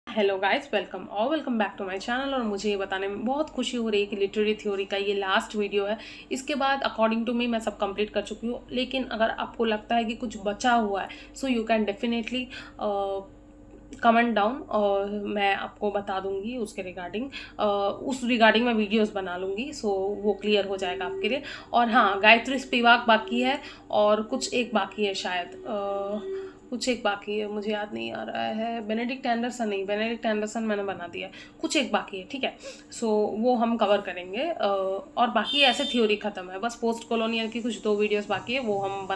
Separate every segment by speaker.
Speaker 1: Hello guys, welcome back to my channel. और मुझे ये बताने में बहुत खुशी हो रही है कि लिटरेरी थ्योरी का ये लास्ट वीडियो है। इसके बाद अकॉर्डिंग टू मी मैं सब कंप्लीट कर चुकी हूँ, लेकिन अगर आपको लगता है कि कुछ बचा हुआ है so you can definitely comment down और मैं आपको बता दूंगी उसके रिगार्डिंग। उस रिगार्डिंग मैं वीडियोस बना लूँगी, सो वो क्लियर हो जाएगा आपके लिए। और हाँ, गायत्री स्पिवाक बाकी है और कुछ एक बाकी है शायद, कुछ एक बाकी है, मुझे याद नहीं आ रहा है। बेनेडिक्ट एंडरसन नहीं, बेनेडिक्ट एंडरसन मैंने बना दिया है। कुछ एक बाकी है, ठीक है। सो वो हम कवर करेंगे। और बाकी ऐसे थ्योरी ख़त्म है, बस पोस्ट कॉलोनियल की कुछ दो वीडियोस बाकी है, वो हम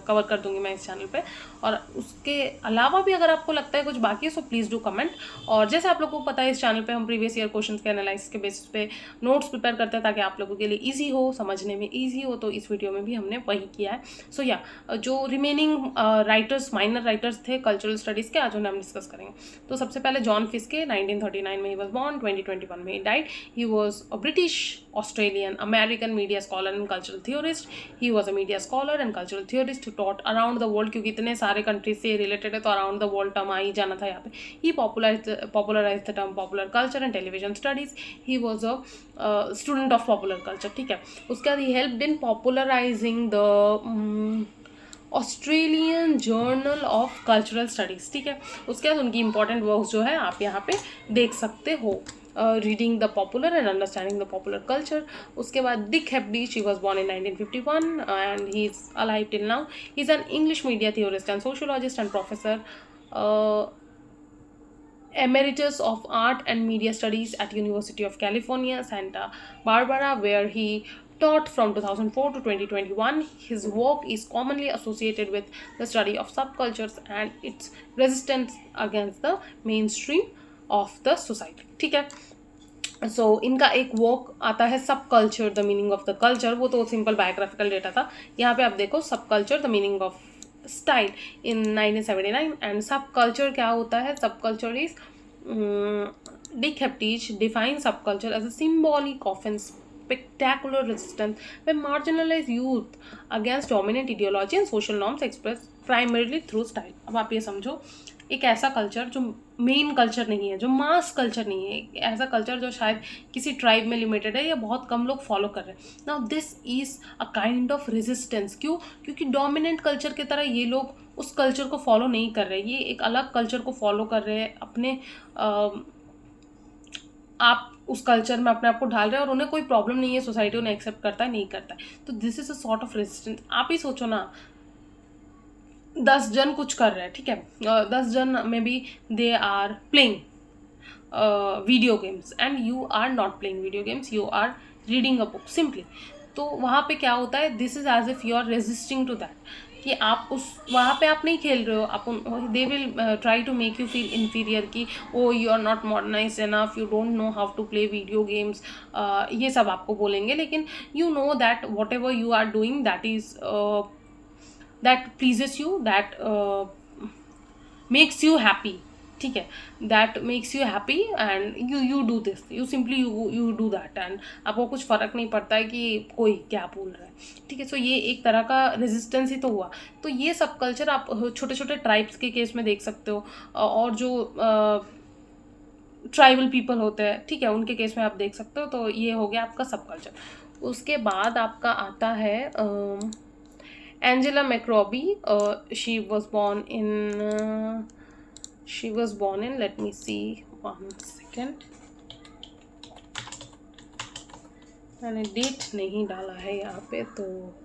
Speaker 1: कवर कर दूंगी मैं इस चैनल पे। और उसके अलावा भी अगर आपको लगता है कुछ बाकी है सो प्लीज़ डू कमेंट। और जैसे आप लोगों को पता है, इस चैनल पे हम प्रीवियस ईयर क्वेश्चंस के एनालिसिस के बेसिस पे नोट्स प्रिपेयर करते हैं ताकि आप लोगों के लिए ईजी हो, समझने में ईजी हो। तो इस वीडियो में भी हमने वही किया है। सो या जो रिमेनिंग राइटर्स, माइनर राइटर्स थे कल्चरल स्टडीज़ के, आज उन्हें हम डिस्कस करेंगे। तो सबसे पहले जॉन फिस्के, 1939 में ही वॉज बॉर्न, 2021 में ही died. He was a British Australian American media scholar and cultural theorist. He was a media scholar and cultural theorist taught around the world, क्योंकि इतने सारे कंट्रीज से रिलेटेड है तो around the world term आ ही जाना था यहाँ पे। He popularized the term popular culture and television studies. He was a student of popular culture, ठीक है। उसके बाद he helped in popularising the Australian journal of cultural studies, ठीक है। उसके बाद उनकी इंपॉर्टेंट वर्क्स जो है आप यहाँ पे देख सकते हो। Reading the popular and understanding the popular culture. उसके बाद Dick Hebdige, she was born in 1951 and he is alive till now. He is an English media theorist and sociologist and professor emeritus of art and media studies at University of California, Santa Barbara, where he taught from 2004 to 2021. His work is commonly associated with the study of subcultures and its resistance against the mainstream of the society, ठीक है। इनका एक work आता है सब culture the meaning of the culture, वो तो simple biographical data था। यहाँ पे आप देखो सब culture the meaning of style in 1979। And सब कल्चर क्या होता है? सब culture is Dick Heptich defines subculture as a symbolic offense spectacular resistance by marginalized youth against dominant ideology and social norms expressed primarily through style। अब आप ये समझो, एक ऐसा कल्चर जो मेन कल्चर नहीं है, जो मास कल्चर नहीं है, एक ऐसा कल्चर जो शायद किसी ट्राइब में लिमिटेड है या बहुत कम लोग फॉलो कर रहे हैं। Now this is a kind of resistance. क्यों? क्योंकि डोमिनेंट कल्चर की तरह ये लोग उस कल्चर को फॉलो नहीं कर रहे, ये एक अलग कल्चर को फॉलो कर रहे हैं। अपने आप उस कल्चर में अपने आप को ढाल रहे हैं और उन्हें कोई प्रॉब्लम नहीं है, सोसाइटी उन्हें एक्सेप्ट करता है नहीं करता है। तो this is a sort of resistance. आप ही सोचो ना, 10 जन कुछ कर रहे हैं, ठीक है, 10 जन में be they are playing video games and you are not playing video games, you are reading a book simply. तो वहाँ पे क्या होता है? This is as if you are resisting to that, कि आप उस वहाँ पे आप नहीं खेल रहे हो, आप they will try to make you feel inferior कि oh you are not modernize enough, you don't know how to play video games, ये सब आपको बोलेंगे। लेकिन you know that whatever you are doing that is that pleases you, that makes you happy, ठीक है, that makes you happy and you do this, you simply you do that and आपको कुछ फ़र्क नहीं पड़ता है कि कोई क्या बोल रहा है, ठीक है। सो ये एक तरह का रेजिस्टेंस ही तो हुआ। तो ये सब कल्चर आप छोटे छोटे ट्राइब्स के केस में देख सकते हो, और जो ट्राइबल पीपल होते हैं, ठीक है, उनके केस में आप देख सकते हो। तो ये हो गया आपका सब कल्चर। उसके बाद आपका आता है Angela McRobbie. She was born in, let me see, 1 second, मैंने डेट नहीं डाला है यहाँ पे, तो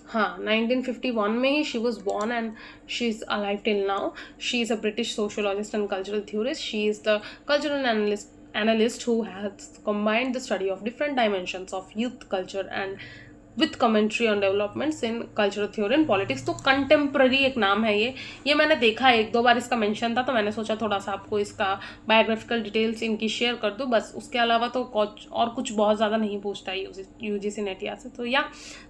Speaker 1: हाँ 1951 में ही she was born and she is alive till now. She is a British sociologist and cultural theorist. She is the cultural analyst who has combined the study of different dimensions of youth culture and with commentary on developments in cultural theory and politics. तो contemporary एक नाम है ये मैंने देखा है, 1-2 बार इसका mention था, तो मैंने सोचा थोड़ा सा आपको इसका बायोग्राफिकल डिटेल्स इनकी शेयर कर दूँ बस। उसके अलावा तो और कुछ बहुत ज़्यादा नहीं पूछता है यूजीसी नेटिया से। तो या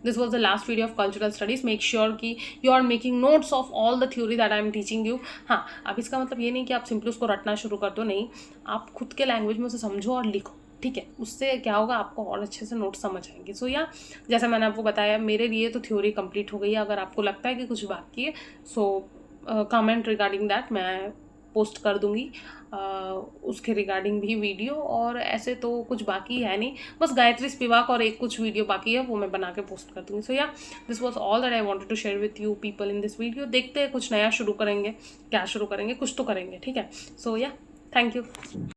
Speaker 1: this was the last video of cultural studies. Make sure कि you are making notes of all the theory that I am teaching you. हाँ, अब इसका मतलब ये नहीं कि आप सिंपली उसको रटना शुरू कर दो, नहीं, आप खुद के लैंग्वेज में उसे समझो और लिखो, ठीक है। उससे क्या होगा, आपको और अच्छे से नोट्स समझ आएंगे। सो या जैसा मैंने आपको बताया, मेरे लिए तो थ्योरी कंप्लीट हो गई है। अगर आपको लगता है कि कुछ बाकी है सो कमेंट रिगार्डिंग दैट, मैं पोस्ट कर दूँगी उसके रिगार्डिंग भी वीडियो। और ऐसे तो कुछ बाकी है नहीं, बस गायत्री स्पिवाक और एक कुछ वीडियो बाकी है, वो मैं बना के पोस्ट कर दूँगी। So yeah this was all that I wanted to share with you people in this video. देखते हैं कुछ नया शुरू करेंगे, क्या शुरू करेंगे, कुछ तो करेंगे, ठीक है। सो या थैंक यू।